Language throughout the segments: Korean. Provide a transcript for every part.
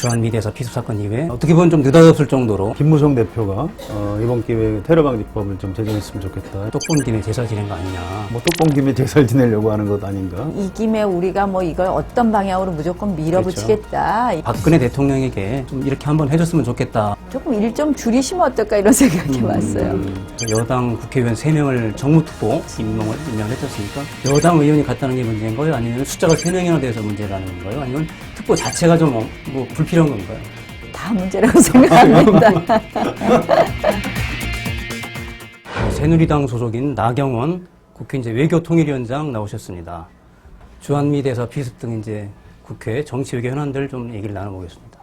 주한미대에서 피습 사건 이후에 어떻게 보면 좀 느닷없을 정도로 김무성 대표가 이번 기회에 테러방지법을 좀 제정했으면 좋겠다. 떡본 김에 제사 지낸 거 아니냐. 뭐 떡본 김에 제사를 지내려고 하는 것 아닌가. 이 김에 우리가 뭐 이걸 어떤 방향으로 무조건 밀어붙이겠다. 박근혜 대통령에게 좀 이렇게 한번 해줬으면 좋겠다. 조금 일 좀 줄이시면 어떨까 이런 생각이 왔어요. 여당 국회의원 3명을 정무특보 임명을 했지 않습니까? 여당 의원이 갔다는 게 문제인 거예요? 아니면 숫자가 3명이나 돼서 문제라는 건가요? 아니면 특보 자체가 좀 뭐 불필요한 건가요? 다 문제라고 생각합니다. 새누리당 소속인 나경원 국회 외교통일위원장 나오셨습니다. 주한미대에서 피습 등 국회 정치 외교 현안들 좀 얘기를 나눠보겠습니다.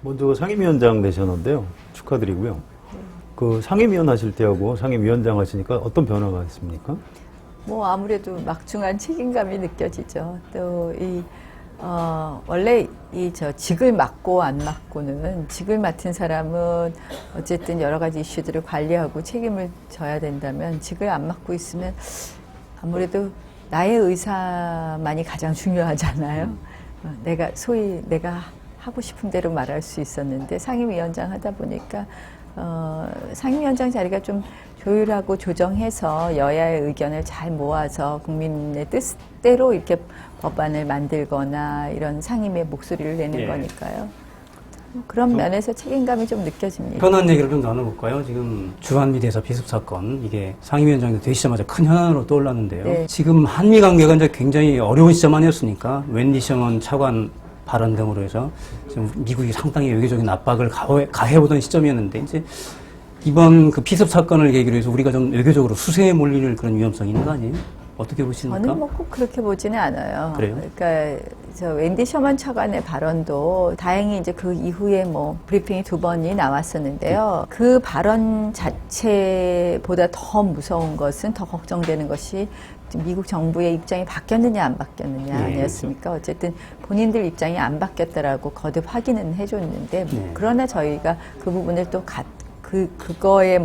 먼저 상임위원장 되셨는데요. 축하드리고요. 그 상임위원 하실 때하고 상임위원장 하시니까 어떤 변화가 있습니까? 뭐 아무래도 막중한 책임감이 느껴지죠. 또 원래 직을 맡고 안 맡고는 직을 맡은 사람은 어쨌든 여러 가지 이슈들을 관리하고 책임을 져야 된다면 직을 안 맡고 있으면 아무래도 나의 의사만이 가장 중요하잖아요. 내가 하고 싶은 대로 말할 수 있었는데 상임위원장 하다 보니까 상임위원장 자리가 좀 조율하고 조정해서 여야의 의견을 잘 모아서 국민의 뜻대로 이렇게 법안을 만들거나 이런 상임의 목소리를 내는 거니까요. 그런 면에서 책임감이 좀 느껴집니다. 현안 얘기를 좀 나눠볼까요? 지금 주한미대에서 피습 사건, 이게 상임위원장이 되시자마자 큰 현안으로 떠올랐는데요. 네. 지금 한미 관계가 굉장히 어려운 시점 아니었습니까? 웬디 셔먼 차관 발언 등으로 해서 지금 미국이 상당히 외교적인 압박을 가해오던 시점이었는데, 이번 그 피습 사건을 계기로 해서 우리가 좀 외교적으로 수세에 몰릴 그런 위험성이 있는 거 아니에요? 어떻게 보십니까? 저는 뭐 꼭 그렇게 보지는 않아요. 그래요? 그러니까 웬디 셔먼 차관의 발언도 다행히 그 이후에 브리핑이 2번이 나왔었는데요. 그 발언 자체보다 더 무서운 것은, 더 걱정되는 것이 미국 정부의 입장이 바뀌었느냐 안 바뀌었느냐 아니었습니까? 어쨌든 본인들 입장이 안 바뀌었다라고 거듭 확인은 해줬는데 그러나 저희가 그 부분을 또 그거에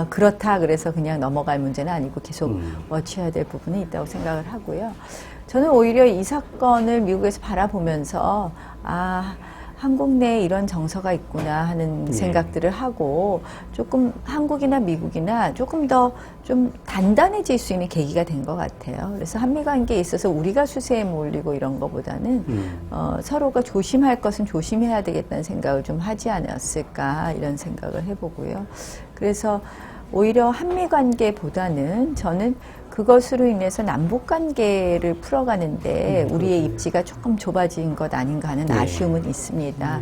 그렇다 그래서 그냥 넘어갈 문제는 아니고 계속 워치해야 될 부분이 있다고 생각을 하고요. 저는 오히려 이 사건을 미국에서 바라보면서 한국 내에 이런 정서가 있구나 하는 생각들을 하고 조금 한국이나 미국이나 조금 더 좀 단단해질 수 있는 계기가 된 것 같아요. 그래서 한미 관계에 있어서 우리가 수세에 몰리고 이런 것보다는 서로가 조심할 것은 조심해야 되겠다는 생각을 좀 하지 않았을까 이런 생각을 해보고요. 그래서 오히려 한미 관계보다는 저는 그것으로 인해서 남북 관계를 풀어가는데 우리의 입지가 조금 좁아진 것 아닌가 하는 아쉬움은 있습니다.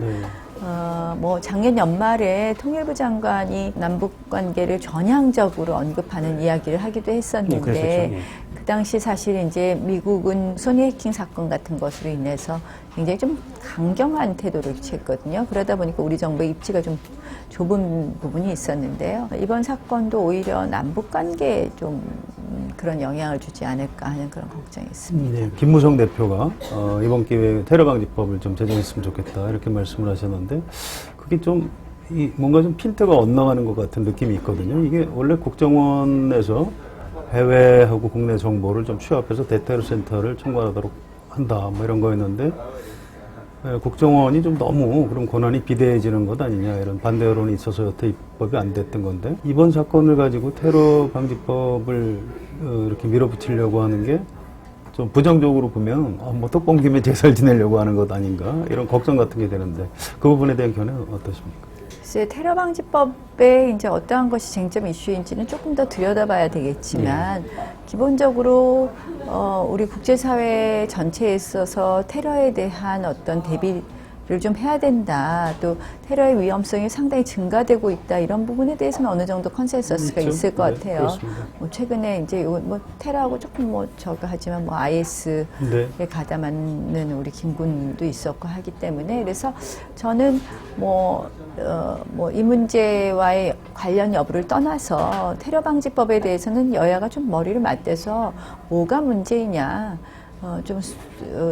작년 연말에 통일부 장관이 남북 관계를 전향적으로 언급하는 이야기를 하기도 했었는데 그 당시 사실 미국은 소니 해킹 사건 같은 것으로 인해서 굉장히 좀 강경한 태도를 취했거든요. 그러다 보니까 우리 정부의 입지가 좀 좁은 부분이 있었는데요. 이번 사건도 오히려 남북 관계에 좀 그런 영향을 주지 않을까 하는 그런 걱정이 있습니다. 네, 김무성 대표가 이번 기회에 테러방지법을 좀 제정했으면 좋겠다 이렇게 말씀을 하셨는데 그게 좀 뭔가 좀 핀트가 엇나가는 것 같은 느낌이 있거든요. 이게 원래 국정원에서 해외하고 국내 정보를 좀 취합해서 대테러 센터를 총괄하도록 한다 이런 거였는데 국정원이 좀 너무 그런 권한이 비대해지는 것 아니냐 이런 반대 여론이 있어서 여태 입법이 안 됐던 건데 이번 사건을 가지고 테러 방지법을 이렇게 밀어붙이려고 하는 게 좀 부정적으로 보면 떡본 김에 제사를 지내려고 하는 것 아닌가 이런 걱정 같은 게 되는데 그 부분에 대한 견해는 어떠십니까? 글쎄, 테러 방지법에 어떠한 것이 쟁점 이슈인지는 조금 더 들여다봐야 되겠지만 기본적으로 우리 국제사회 전체에 있어서 테러에 대한 어떤 대비를 좀 해야 된다. 또 테러의 위험성이 상당히 증가되고 있다. 이런 부분에 대해서는 어느 정도 컨센서스가 있을 것 같아요. 최근에 테러하고 조금 저거 하지만 IS에 가담하는 우리 김군도 있었고 하기 때문에 그래서 저는 이 문제와의 관련 여부를 떠나서 테러 방지법에 대해서는 여야가 좀 머리를 맞대서 뭐가 문제이냐. 좀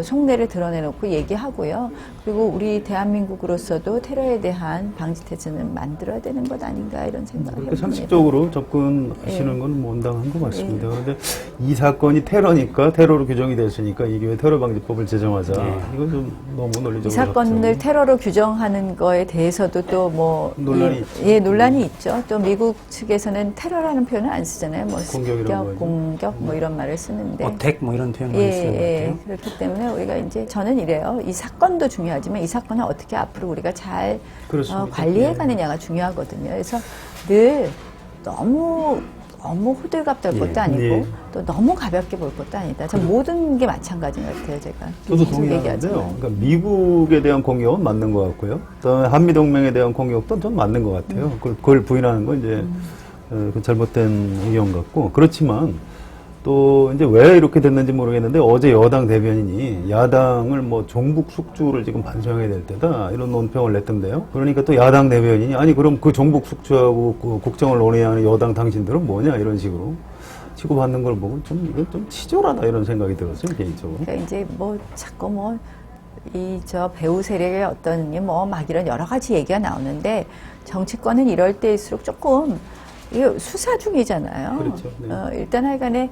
속내를 드러내놓고 얘기하고요. 그리고 우리 대한민국으로서도 테러에 대한 방지 태세는 만들어야 되는 것 아닌가 이런 생각을 그렇게 합니다. 상식적으로 접근하시는 건 뭐 온당한 것 같습니다. 그런데 이 사건이 테러니까 테러로 규정이 됐으니까 이게 왜 테러방지법을 제정하자. 이건 좀 너무 논리적으로 이 사건을 접근이. 테러로 규정하는 거에 대해서도 또 뭐 논란이 있죠. 논란이 있죠. 또 미국 측에서는 테러라는 표현을 안 쓰잖아요. 뭐 공격이라는 습격, 거죠. 공격 뭐 이런 말을 쓰는데 어택 뭐 이런 표현 많이 쓰는 것 같아요. 그렇기 때문에 우리가 이제 저는 이래요. 이 사건도 중요하지만 이 사건을 어떻게 앞으로 우리가 잘 그렇습니다. 관리해 예. 가느냐가 중요하거든요. 그래서 늘 너무 호들갑 떨 것도 아니고 예. 또 너무 가볍게 볼 것도 아니다. 전 모든 게 마찬가지인 것 같아요. 제가 저도 계속 동의하는데요. 얘기하지만. 그러니까 미국에 대한 공격은 맞는 것 같고요. 그다음에 한미 동맹에 대한 공격도 좀 맞는 것 같아요. 그걸 부인하는 건 이제 그 잘못된 의견 같고 그렇지만 또 이제 왜 이렇게 됐는지 모르겠는데 어제 여당 대변인이 야당을 뭐 종북 숙주를 지금 반성해야 될 때다 이런 논평을 냈던데요. 그러니까 또 야당 대변인이 아니 그럼 그 종북 숙주하고 그 국정을 논의하는 여당 당신들은 뭐냐 이런 식으로 치고받는 걸 보고 좀 이건 좀 치졸하다 이런 생각이 들었어요 개인적으로. 그러니까 이제 뭐 자꾸 이 저 배우 세력의 어떤 막 이런 여러 가지 얘기가 나오는데 정치권은 이럴 때일수록 조금 이게 수사 중이잖아요. 그렇죠. 네. 일단 하여간에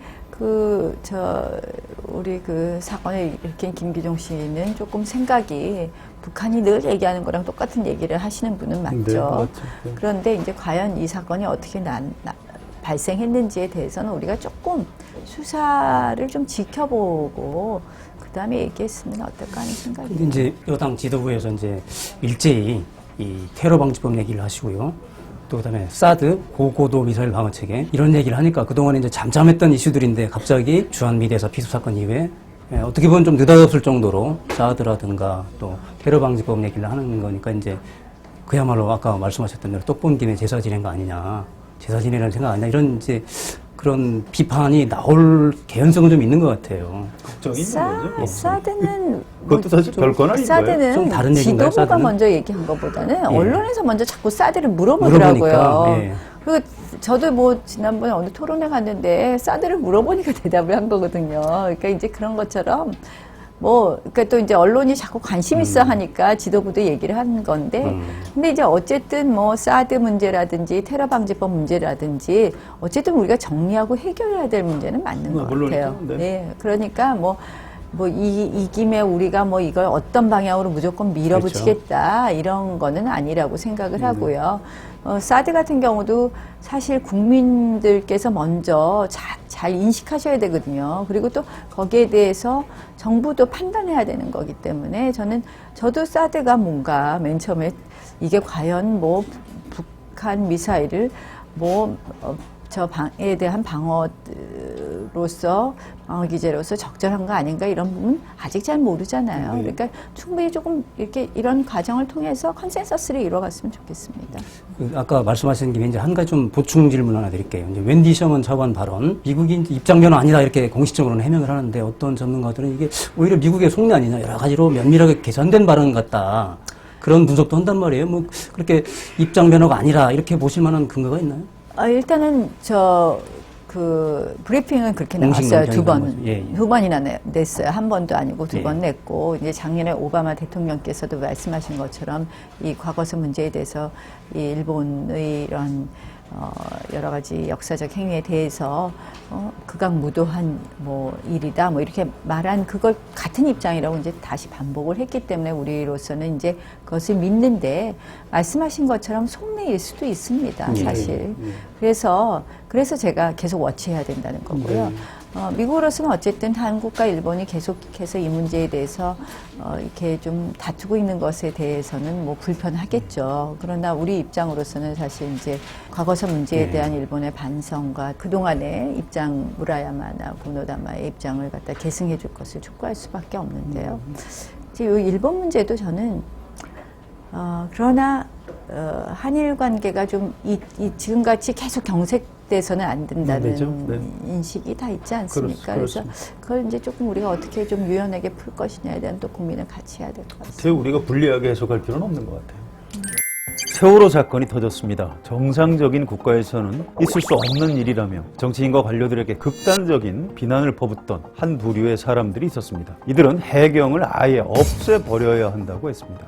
우리 그 사건을 일으킨 김기종 씨는 조금 생각이 북한이 늘 얘기하는 거랑 똑같은 얘기를 하시는 분은 맞죠. 네, 맞죠. 네. 그런데 이제 과연 이 사건이 어떻게 발생했는지에 대해서는 우리가 조금 수사를 좀 지켜보고 그 다음에 얘기했으면 어떨까 하는 생각이. 근데 이제 여당 지도부에서 이제 일제히 이 테러 방지법 얘기를 하시고요. 또 그다음에 사드 고고도 미사일 방어 체계 이런 얘기를 하니까 그동안 이제 잠잠했던 이슈들인데 갑자기 주한미대사 피습 사건 이후에 어떻게 보면 좀 느닷없을 정도로 사드라든가 또 테러 방지법 얘기를 하는 거니까 이제 그야말로 아까 말씀하셨던 대로 떡 본 김에 제사 지낸 거 아니냐, 제사 지내라는 생각 아니냐 이런 이제 그런 비판이 나올 개연성은 좀 있는 것 같아요. 걱정이 있는 거죠. 사드는 그것도 사실 별건 아닌 거예요. 사드는 좀 다른 얘기인가요, 지도부가 사드는? 먼저 얘기한 것보다는 예. 언론에서 먼저 자꾸 사드를 물어보더라고요. 물어보니까, 예. 그리고 저도 지난번에 어느 토론회 갔는데 사드를 물어보니까 대답을 한 거거든요. 그러니까 이제 그런 것처럼 그러니까 또 이제 언론이 자꾸 관심 있어 하니까 지도부도 얘기를 하는 건데, 근데 이제 어쨌든 사드 문제라든지 테러 방지법 문제라든지 어쨌든 우리가 정리하고 해결해야 될 문제는 맞는 것 물론이죠. 같아요. 네. 네. 그러니까 이 김에 우리가 이걸 어떤 방향으로 무조건 밀어붙이겠다 이런 거는 아니라고 생각을 하고요. 사드 같은 경우도 사실 국민들께서 먼저 잘 인식하셔야 되거든요. 그리고 또 거기에 대해서 정부도 판단해야 되는 거기 때문에 저도 사드가 뭔가 맨 처음에 이게 과연 북한 미사일을 저 방에 대한 방어 기제로서 적절한 거 아닌가 이런 부분 아직 잘 모르잖아요. 네. 그러니까 충분히 조금 이런 과정을 통해서 컨센서스를 이뤄갔으면 좋겠습니다. 아까 말씀하신 김에 이제 한 가지 좀 보충 질문 하나 드릴게요. 이제 웬디 셔먼 차관 발언, 미국이 입장 변화 아니다 이렇게 공식적으로는 해명을 하는데 어떤 전문가들은 이게 오히려 미국의 속내 아니냐 여러 가지로 면밀하게 계산된 발언 같다. 그런 분석도 한단 말이에요. 그렇게 입장 변화가 아니라 이렇게 보실 만한 근거가 있나요? 일단은 브리핑은 그렇게 공식 나왔어요. 두 논평이 번. 나온 거죠. 예. 두 번이나 냈어요. 한 번도 아니고 두 예. 번 냈고, 이제 작년에 오바마 대통령께서도 말씀하신 것처럼 이 과거사 문제에 대해서 이 일본의 이런 여러 가지 역사적 행위에 대해서 극악무도한 일이다 이렇게 말한 그걸 같은 입장이라고 이제 다시 반복을 했기 때문에 우리로서는 이제 그것을 믿는데 말씀하신 것처럼 속내일 수도 있습니다. 예. 사실. 그래서 제가 계속 워치해야 된다는 거고요. 미국으로서는 어쨌든 한국과 일본이 계속해서 이 문제에 대해서 이렇게 좀 다투고 있는 것에 대해서는 불편하겠죠. 그러나 우리 입장으로서는 사실 이제 과거사 문제에 대한 일본의 반성과 그동안의 입장 무라야마나 고노다마의 입장을 갖다 계승해 줄 것을 촉구할 수밖에 없는데요. 이제 이 일본 문제도 저는 그러나 한일 관계가 좀 지금같이 계속 경색돼서는 안 된다는 네. 인식이 다 있지 않습니까? 그래서 그걸 이제 조금 우리가 어떻게 좀 유연하게 풀 것이냐에 대한 또 고민을 같이 해야 될 것 같습니다. 우리가 불리하게 해석할 필요는 없는 것 같아요. 세월호 사건이 터졌습니다. 정상적인 국가에서는 있을 수 없는 일이라며 정치인과 관료들에게 극단적인 비난을 퍼붓던 한 부류의 사람들이 있었습니다. 이들은 해경을 아예 없애버려야 한다고 했습니다.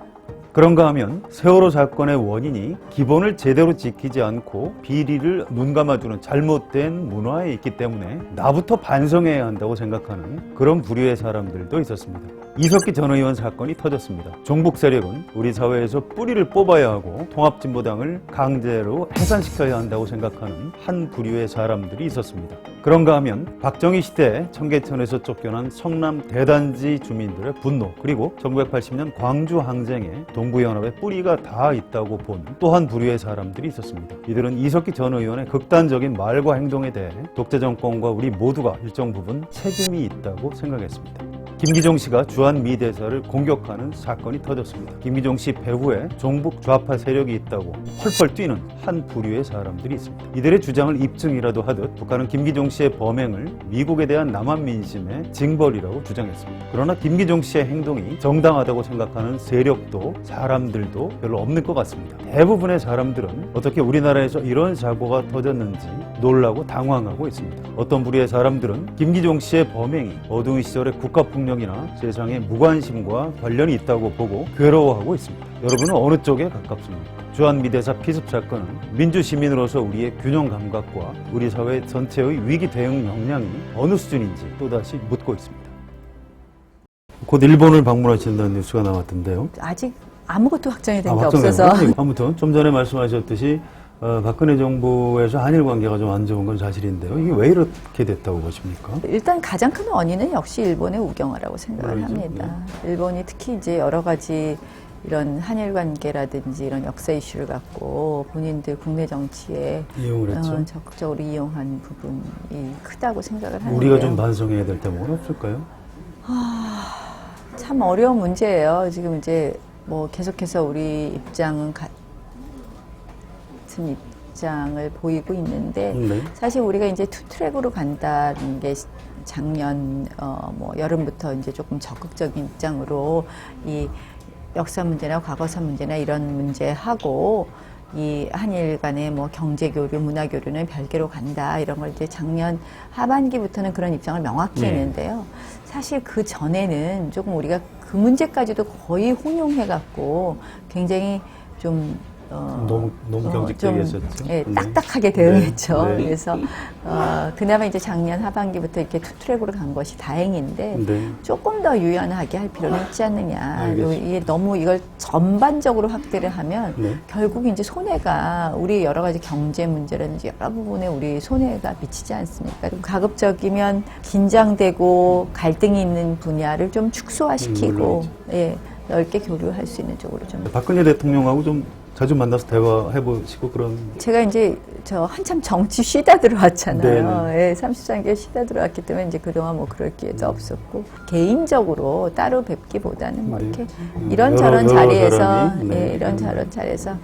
그런가 하면 세월호 사건의 원인이 기본을 제대로 지키지 않고 비리를 눈감아주는 잘못된 문화에 있기 때문에 나부터 반성해야 한다고 생각하는 그런 부류의 사람들도 있었습니다. 이석기 전 의원 사건이 터졌습니다. 종북 세력은 우리 사회에서 뿌리를 뽑아야 하고 통합진보당을 강제로 해산시켜야 한다고 생각하는 한 부류의 사람들이 있었습니다. 그런가 하면 박정희 시대에 청계천에서 쫓겨난 성남 대단지 주민들의 분노, 그리고 1980년 광주 항쟁에 동부연합의 뿌리가 다 있다고 본 또 한 부류의 사람들이 있었습니다. 이들은 이석기 전 의원의 극단적인 말과 행동에 대해 독재 정권과 우리 모두가 일정 부분 책임이 있다고 생각했습니다. 김기종 씨가 주한미 대사를 공격하는 사건이 터졌습니다. 김기종 씨 배후에 종북 좌파 세력이 있다고 펄펄 뛰는 한 부류의 사람들이 있습니다. 이들의 주장을 입증이라도 하듯 북한은 김기종 씨의 범행을 미국에 대한 남한 민심의 징벌이라고 주장했습니다. 그러나 김기종 씨의 행동이 정당하다고 생각하는 세력도 사람들도 별로 없는 것 같습니다. 대부분의 사람들은 어떻게 우리나라에서 이런 사고가 터졌는지 놀라고 당황하고 있습니다. 어떤 부류의 사람들은 김기종 씨의 범행이 어두운 시절의 국가폭력이나 세상의 무관심과 관련이 있다고 보고 괴로워하고 있습니다. 여러분은 어느 쪽에 가깝습니까? 주한미대사 피습 사건은 민주시민으로서 우리의 균형 감각과 우리 사회 전체의 위기 대응 역량이 어느 수준인지 또다시 묻고 있습니다. 곧 일본을 방문하신다는 뉴스가 나왔던데요. 아직 아무것도 확정이 된 게 확정된 없어서. 거예요? 아무튼 좀 전에 말씀하셨듯이 박근혜 정부에서 한일 관계가 좀 안 좋은 건 사실인데요. 이게 왜 이렇게 됐다고 보십니까? 일단 가장 큰 원인은 역시 일본의 우경화라고 생각을 그러죠. 합니다. 일본이 특히 이제 여러 가지 이런 한일 관계라든지 이런 역사 이슈를 갖고 본인들 국내 정치에 이용을 했죠. 적극적으로 이용한 부분이 크다고 생각을 하는데요. 우리가 좀 반성해야 될 대목은 없을까요? 참 어려운 문제예요. 지금 이제 뭐 계속해서 우리 입장은 같은 입장을 보이고 있는데 네. 사실 우리가 이제 투 트랙으로 간다는 게 작년 뭐 여름부터 이제 조금 적극적인 입장으로 이 역사 문제나 과거사 문제나 이런 문제하고 이 한일 간의 뭐 경제 교류, 문화 교류는 별개로 간다 이런 걸 이제 작년 하반기부터는 그런 입장을 명확히 네. 했는데요. 사실 그 전에는 조금 우리가 그 문제까지도 거의 혼용해 갖고 굉장히 좀 너무 경직되게 했었죠. 예, 네. 딱딱하게 대응했죠. 네. 네. 그래서 그나마 이제 작년 하반기부터 이렇게 투 트랙으로 간 것이 다행인데 네. 조금 더 유연하게 할 필요는 있지 않느냐. 알겠습니다. 이게 너무 이걸 전반적으로 확대를 하면 네. 결국 이제 손해가 우리 여러 가지 경제 문제라든지 여러 부분에 우리 손해가 미치지 않습니까? 가급적이면 긴장되고 갈등이 있는 분야를 좀 축소화시키고 예, 넓게 교류할 수 있는 쪽으로 좀. 박근혜 대통령하고 좀 자주 만나서 대화해보시고 그런. 제가 이제 저 한참 정치 쉬다 들어왔잖아요. 네네. 예, 33개월 쉬다 들어왔기 때문에 이제 그동안 뭐 그럴 기회도 없었고 개인적으로 따로 뵙기보다는 뭐 네. 이렇게 이런저런 여러 자리에서 사람이, 네. 예, 이런저런 자리에서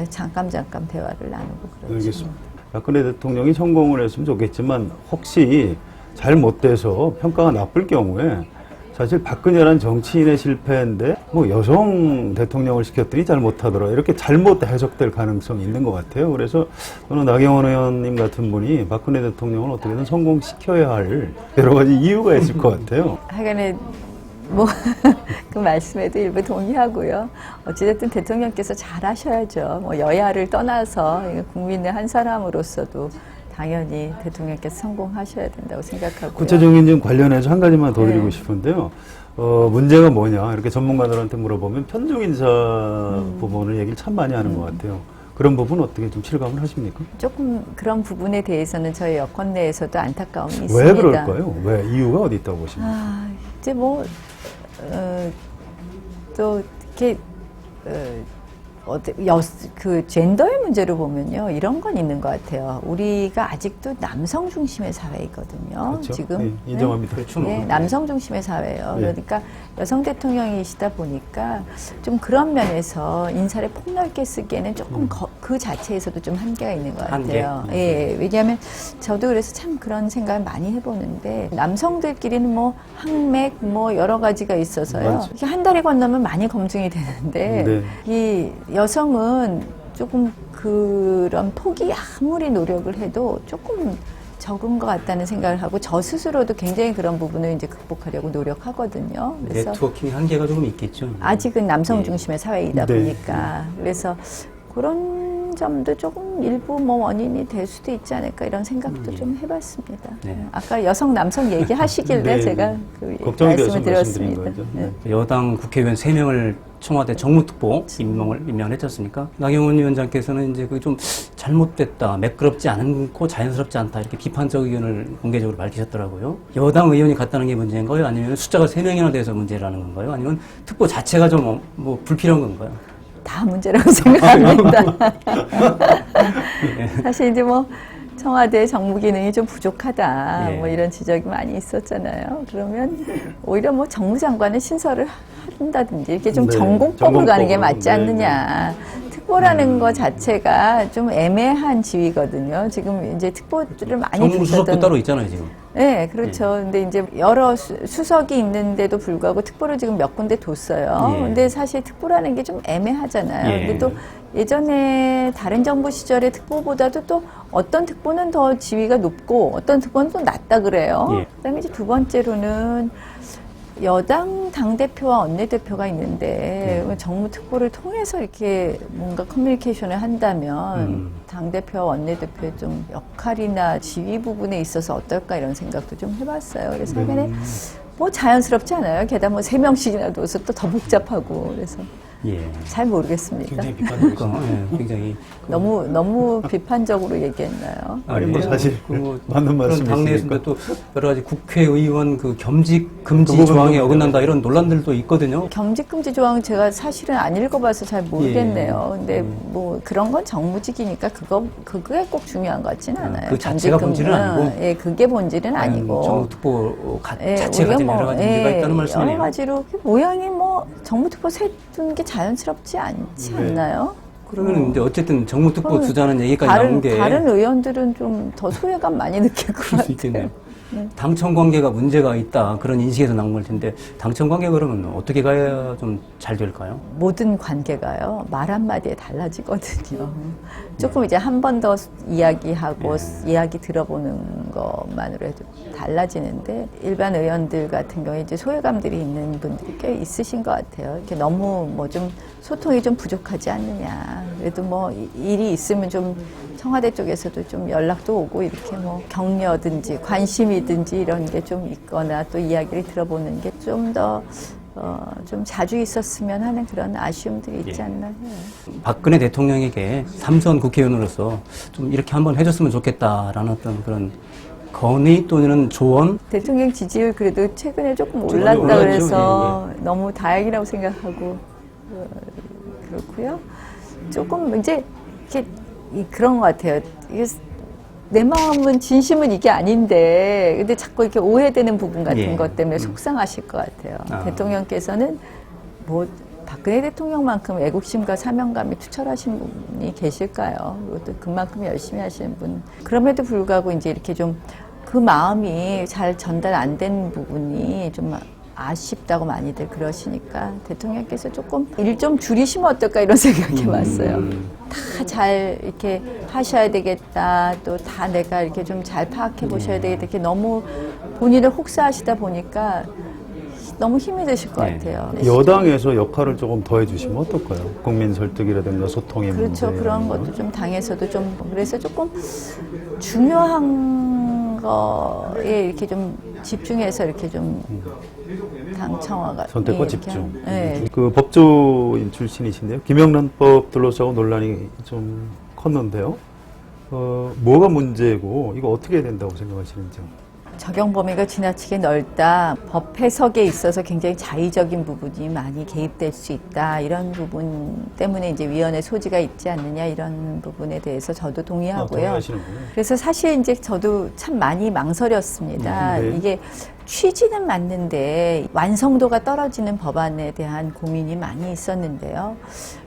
잠깐 대화를 나누고 그렇죠. 알겠습니다. 박근혜 대통령이 성공을 했으면 좋겠지만 혹시 잘못돼서 평가가 나쁠 경우에 사실 박근혜란 정치인의 실패인데 뭐 여성 대통령을 시켰더니 잘못하더라 이렇게 잘못 해석될 가능성이 있는 것 같아요. 그래서 저는 나경원 의원님 같은 분이 박근혜 대통령을 어떻게든 성공시켜야 할 여러 가지 이유가 있을 것 같아요. 하여간에 뭐 그 말씀에도 일부 동의하고요. 어찌됐든 대통령께서 잘하셔야죠. 뭐 여야를 떠나서 국민의 한 사람으로서도 당연히 대통령께서 성공하셔야 된다고 생각하고요. 구체적인 좀 관련해서 한 가지만 더 드리고 네. 싶은데요. 문제가 뭐냐 이렇게 전문가들한테 물어보면 편중 인사 부분을 얘기를 참 많이 하는 것 같아요. 그런 부분 어떻게 좀 실감을 하십니까? 조금 그런 부분에 대해서는 저희 여권 내에서도 안타까움이 있습니다. 왜 그럴까요? 왜 이유가 어디 있다고 보십니까? 이제 뭐 또 이렇게 그 젠더의 문제로 보면요 이런 건 있는 것 같아요. 우리가 아직도 남성 중심의 사회이거든요. 그렇죠. 지금 네, 인정합니다. 네, 남성 중심의 사회예요. 네. 그러니까 여성 대통령이시다 보니까 보니까 좀 그런 면에서 인사를 폭넓게 쓰기에는 조금 그 자체에서도 좀 한계가 있는 것 한계? 같아요. 예, 왜냐하면 저도 그래서 참 그런 생각을 많이 해보는데 남성들끼리는 뭐 항맥 뭐 여러 가지가 있어서요. 맞죠. 이게 한 달이 건너면 많이 검증이 되는데 이 여성은 조금 그런 폭이 아무리 노력을 해도 조금 적은 것 같다는 생각을 하고 저 스스로도 굉장히 그런 부분을 이제 극복하려고 노력하거든요. 그래서 네트워킹 한계가 조금 있겠죠. 아직은 남성 예. 중심의 사회이다 네. 보니까 그래서 그런 점도 조금 일부 뭐 원인이 될 수도 있지 않을까 이런 생각도 좀 해봤습니다. 네. 아까 여성 남성 얘기하시길래 네, 제가 네. 그 걱정이 돼서 말씀을 말씀드린 드렸습니다. 거죠. 네. 여당 국회의원 3명을 청와대 정무특보 임명을 했지 않습니까? 나경원 위원장께서는 이제 그 좀 잘못됐다, 매끄럽지 않고 자연스럽지 않다 이렇게 비판적 의견을 공개적으로 밝히셨더라고요. 여당 의원이 갔다는 게 문제인가요? 아니면 숫자가 3명이나 돼서 문제라는 건가요? 아니면 특보 자체가 좀 뭐 불필요한 건가요? 다 문제라고 생각합니다. 사실 이제 뭐 청와대 정무 기능이 좀 부족하다 예. 뭐 이런 지적이 많이 있었잖아요. 그러면 오히려 뭐 정무장관은 신설을 한다든지 이렇게 좀 네, 전공법으로 가는 게 전공법으로. 맞지 네, 않느냐. 특보라는 거 자체가 좀 애매한 지위거든요. 지금 이제 특보를 많이 정무수석도 주셨던 따로 있잖아요, 지금. 네, 그렇죠. 근데 이제 여러 수석이 있는데도 불구하고 특보를 지금 몇 군데 뒀어요. 예. 근데 사실 특보라는 게 좀 애매하잖아요. 예. 근데 또 예전에 다른 정부 시절의 특보보다도 또 어떤 특보는 더 지위가 높고 어떤 특보는 또 낮다 그래요. 예. 그다음에 이제 두 번째로는 여당 당대표와 원내대표가 있는데 정무특보를 통해서 이렇게 뭔가 커뮤니케이션을 한다면 당대표와 원내대표의 좀 역할이나 지위 부분에 있어서 어떨까 이런 생각도 좀 해봤어요. 그래서 하여간에 뭐 자연스럽지 않아요. 게다가 뭐 3명씩이나 둬서 또 더 복잡하고 그래서 예. 잘 모르겠습니다. 굉장히 비판적이죠. 예, 굉장히. 너무 비판적으로 얘기했나요? 아니, 뭐 사실 뭐 맞는 그런 말씀이시니까. 당내에서도 또 여러 가지 국회의원 그 겸직 금지 그 부분도 조항에 어긋난다 이런 논란들도 있거든요. 겸직금지 조항은 제가 사실은 안 읽어봐서 잘 모르겠네요. 근데 뭐 그런 건 정무직이니까 그게 꼭 중요한 것 같지는 않아요. 그 자체가 본질은 아니고. 예, 그게 본질은 아니고. 정무특보 예, 자체가 우리가 가진 여러 가지 문제가 있다는 말씀이네요. 여러 가지로 모양이 뭐 정무특보 세두는 게 자연스럽지 않지 네. 않나요? 그러면 이제 어쨌든 정무특보 그러면 두자는 얘기까지 나온 게 다른 의원들은 좀 더 소외감 많이 느낄 것 그럴 수 같아요. 있겠네요. 당청 관계가 문제가 있다 그런 인식에서 나온 걸 텐데 당청 관계 그러면 어떻게 가야 좀 잘 될까요? 모든 관계가요 말 한마디에 달라지거든요. 조금 이제 한 번 더 이야기하고 이야기 들어보는 것만으로 해도 달라지는데 일반 의원들 같은 경우에 이제 소외감들이 있는 분들이 꽤 있으신 것 같아요. 이렇게 너무 뭐 좀 소통이 좀 부족하지 않느냐. 그래도 뭐 일이 있으면 좀 청와대 쪽에서도 좀 연락도 오고 이렇게 뭐 격려든지 관심이든지 이런 게 좀 있거나 또 이야기를 들어보는 게 좀 더 좀 자주 있었으면 하는 그런 아쉬움들이 있지 않나 해요. 박근혜 대통령에게 3선 국회의원으로서 좀 이렇게 한번 해줬으면 좋겠다라는 어떤 그런 건의 또는 조언. 대통령 지지율 그래도 최근에 조금 좀 올랐다 올랐죠. 그래서 너무 다행이라고 생각하고 그렇고요. 조금 이제 이렇게 그런 것 같아요. 이게 내 마음은 진심은 이게 아닌데 근데 자꾸 이렇게 오해되는 부분 같은 예. 것 때문에 속상하실 것 같아요. 아. 대통령께서는 뭐 박근혜 대통령만큼 애국심과 사명감이 투철하신 분이 계실까요? 그리고 또 그만큼 열심히 하시는 분. 그럼에도 불구하고 이제 이렇게 좀 그 마음이 잘 전달 안 된 부분이 좀 아쉽다고 많이들 그러시니까 대통령께서 조금 일 좀 줄이시면 어떨까 이런 생각이 왔어요. 다 잘 이렇게 하셔야 되겠다. 또 다 내가 이렇게 좀 잘 파악해 보셔야 되겠다. 이렇게 너무 본인을 혹사하시다 보니까 너무 힘이 드실 것 네. 같아요. 여당에서 역할을 조금 더 해주시면 어떨까요? 국민 설득이라든가 소통의 그렇죠. 문제. 그런 것도 좀 당에서도 좀 그래서 조금 중요한 거에 이렇게 좀 집중해서 이렇게 좀 당청화가 선택과 예, 이렇게 집중. 네. 그 법조인 출신이신데요. 김영란법 둘러싸고 논란이 좀 컸는데요. 뭐가 문제고 이거 어떻게 해야 된다고 생각하시는지요? 적용 범위가 지나치게 넓다. 법 해석에 있어서 굉장히 자의적인 부분이 많이 개입될 수 있다. 이런 부분 때문에 이제 위헌의 소지가 있지 않느냐 이런 부분에 대해서 저도 동의하고요. 동의하시는군요. 그래서 사실 이제 저도 참 많이 망설였습니다. 네. 이게 취지는 맞는데 완성도가 떨어지는 법안에 대한 고민이 많이 있었는데요.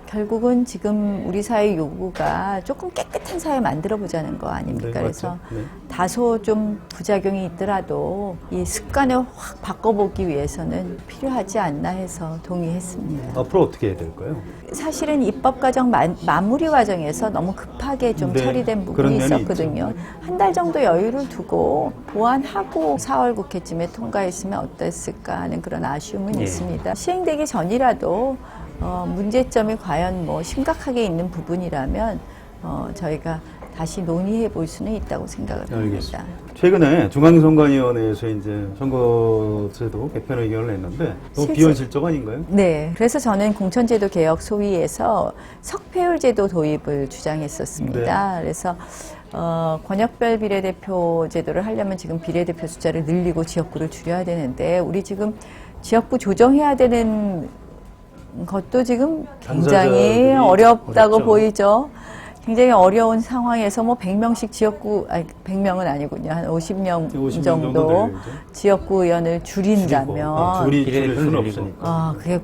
결국은 지금 우리 사회 요구가 조금 깨끗한 사회 만들어 보자는 거 아닙니까? 네, 그래서 맞죠. 네. 다소 좀 부작용이 있더라도 이 습관을 확 바꿔보기 위해서는 필요하지 않나 해서 동의했습니다. 앞으로 어떻게 해야 될까요? 사실은 입법 과정 마무리 과정에서 너무 급하게 좀 네, 처리된 그런 부분이 면이 있었거든요. 한 달 정도 여유를 두고 보완하고 4월 국회쯤에 통과했으면 어땠을까 하는 그런 아쉬움은 예. 있습니다. 시행되기 전이라도 문제점이 과연 뭐 심각하게 있는 부분이라면 저희가 다시 논의해 볼 수는 있다고 생각을 합니다. 알겠습니다. 최근에 중앙선관위원회에서 이제 선거제도 개편 의견을 냈는데 너무 실제- 비현실적 아닌가요? 네, 그래서 저는 공천제도 개혁 소위에서 석패율제도 도입을 주장했었습니다. 네. 그래서 권역별 비례대표 제도를 하려면 지금 비례대표 숫자를 늘리고 지역구를 줄여야 되는데 우리 지금 지역구 조정해야 되는 것도 지금 굉장히 당사자들이 어렵다고 어렵죠. 보이죠. 굉장히 어려운 상황에서 뭐 100명씩 지역구, 아니 100명은 아니군요. 한 50명 50명 정도 정도 되죠. 지역구 의원을 줄일 줄인다면 줄일 비례대표를 수는 늘리고. 없으니까. 그게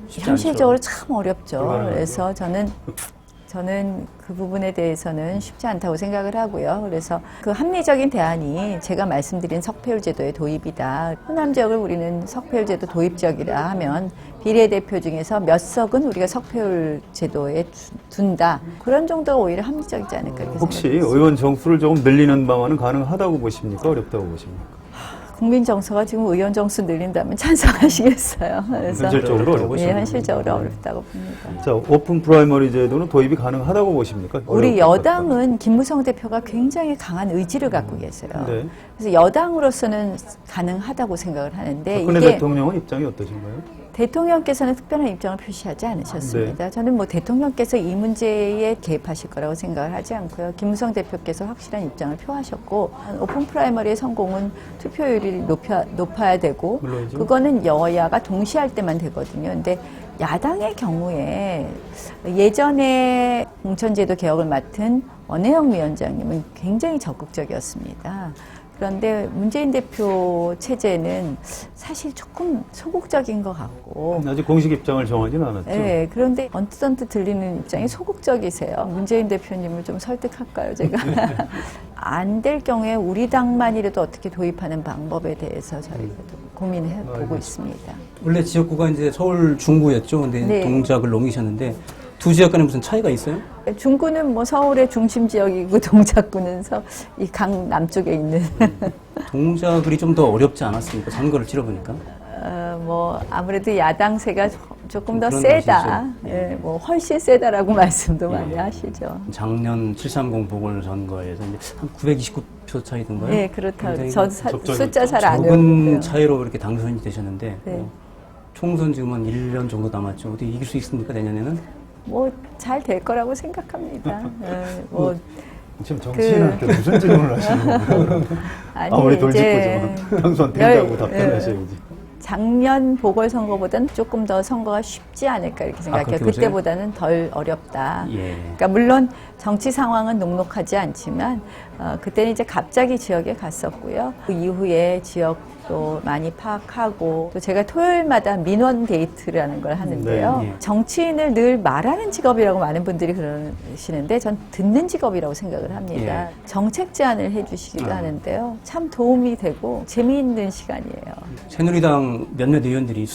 쉽지 현실적으로 참 어렵죠. 불가능하죠. 그래서 저는 그 부분에 대해서는 쉽지 않다고 생각을 하고요. 그래서 그 합리적인 대안이 제가 말씀드린 석패율 제도의 도입이다. 호남 지역을 우리는 석패율 제도 도입 지역이라 하면 비례대표 중에서 몇 석은 우리가 석패율 제도에 둔다. 그런 정도가 오히려 합리적이지 않을까 이렇게 혹시 생각합니다. 의원 정수를 조금 늘리는 방안은 가능하다고 보십니까? 어렵다고 보십니까? 국민 정서가 지금 의원 정수 늘린다면 찬성하시겠어요. 그래서 현실적으로 어렵죠. 예, 현실적으로 어렵다고 봅니다. 자, 오픈 프라이머리 제도는 도입이 가능하다고 보십니까? 우리 어려울 것 여당은 김무성 대표가 굉장히 강한 의지를 갖고 계세요. 네. 그래서 여당으로서는 가능하다고 생각을 하는데 박근혜 이게 대통령은 입장이 어떠신가요? 대통령께서는 특별한 입장을 표시하지 않으셨습니다. 저는 뭐 대통령께서 이 문제에 개입하실 거라고 생각을 하지 않고요. 김무성 대표께서 확실한 입장을 표하셨고 오픈 프라이머리의 성공은 투표율이 높아야 되고 물론이죠. 그거는 여야가 동시할 때만 되거든요. 근데 야당의 경우에 예전에 공천제도 개혁을 맡은 원혜영 위원장님은 굉장히 적극적이었습니다. 그런데 문재인 대표 체제는 사실 조금 소극적인 것 같고 아직 공식 입장을 정하지는 않았죠. 네, 그런데 언뜻 들리는 입장이 소극적이세요. 문재인 대표님을 좀 설득할까요, 제가? 안 될 경우에 우리 당만이라도 어떻게 도입하는 방법에 대해서 저희가 고민해 보고 있습니다. 원래 지역구가 이제 서울 중구였죠. 근데 네. 동작을 옮기셨는데 두 지역 간에 무슨 차이가 있어요? 중구는 뭐 서울의 중심 지역이고 동작구는 이 강 남쪽에 있는 동작이 좀 더 어렵지 않았습니까? 선거를 치러보니까. 뭐 아무래도 야당세가 조금 더 그런 세다. 것이죠. 예, 뭐 훨씬 세다라고 말씀도 많이 하시죠. 작년 730 보궐선거에서 이제 한 929표 차이던가요? 네, 그렇다고. 굉장히 저도 적절히 숫자 잘 안 적은 외우는데요. 차이로 이렇게 당선이 되셨는데 네. 총선 지금 한 1년 정도 남았죠. 어떻게 이길 수 있습니까? 내년에는? 뭐 잘 될 거라고 생각합니다. 뭐 지금 정치인한테 무슨 질문을 하시는 거예요? 아니 아무리 이제 돌직구지만 당선 된다고 답변하셔야지. 작년 보궐선거보다는 조금 더 선거가 쉽지 않을까 이렇게 생각해요. 그렇게 보세요? 그때보다는 덜 어렵다. 예. 그러니까 물론 정치 상황은 녹록하지 않지만 그때는 이제 갑자기 지역에 갔었고요. 그 이후에 지역도 많이 파악하고 또 제가 토요일마다 민원 데이트라는 걸 하는데요. 네, 예. 정치인을 늘 말하는 직업이라고 많은 분들이 그러시는데 전 듣는 직업이라고 생각을 합니다. 예. 정책 제안을 해주시기도 하는데요. 참 도움이 되고 재미있는 시간이에요. 새누리당 몇몇 의원들이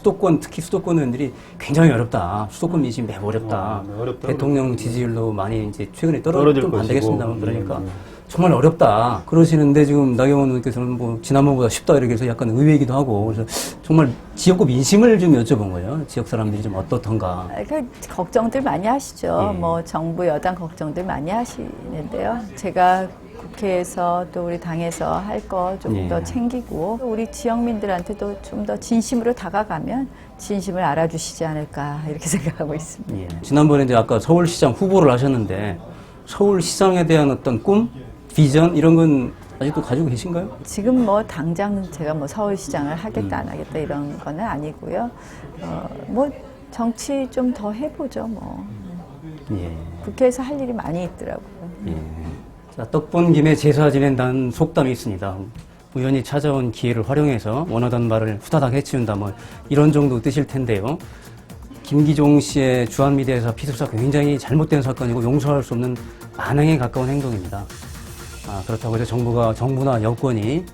특히 수도권 의원들이 굉장히 어렵다. 수도권 민심이 매우 어렵다. 네, 어렵다 대통령 그러더라고요. 지지율도 많이 이제 최근에 떨어질 좀 반대겠습니다. 것이고. 그러니까 네. 정말 어렵다. 그러시는데 지금 나경원 의원께서는 뭐 지난번보다 쉽다 이렇게 해서 약간 의외이기도 하고 그래서 정말 지역구 민심을 좀 여쭤본 거예요. 지역 사람들이 좀 어떻던가. 그러니까 걱정들 많이 하시죠. 예. 뭐 정부 여당 걱정들 많이 하시는데요. 제가 국회에서 또 우리 당에서 할 거 좀 더 예. 챙기고 우리 지역민들한테도 좀 더 진심으로 다가가면 진심을 알아주시지 않을까 이렇게 생각하고 있습니다. 예. 지난번에 이제 아까 서울시장 후보를 하셨는데 서울시장에 대한 어떤 꿈, 비전 이런 건 아직도 가지고 계신가요? 지금 뭐 당장 제가 뭐 서울시장을 하겠다 안 하겠다 이런 거는 아니고요. 뭐 정치 좀 더 해보죠 뭐. 예. 국회에서 할 일이 많이 있더라고요. 예. 자, 떡 본 김에 제사 지낸다는 속담이 있습니다. 우연히 찾아온 기회를 활용해서 원하던 말을 후다닥 해치운다, 뭐 이런 정도 뜻일 텐데요. 김기종 씨의 주한미대에서 피습사 굉장히 잘못된 사건이고 용서할 수 없는 만행에 가까운 행동입니다. 그렇다고 해서 정부나 여권이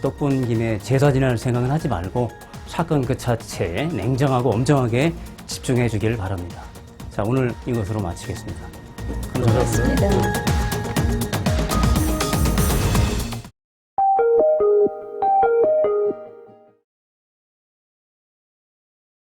떡 본 김에 제사 지낼 생각은 하지 말고 사건 그 자체에 냉정하고 엄정하게 집중해 주길 바랍니다. 자, 오늘 이것으로 마치겠습니다. 감사합니다. 고맙습니다.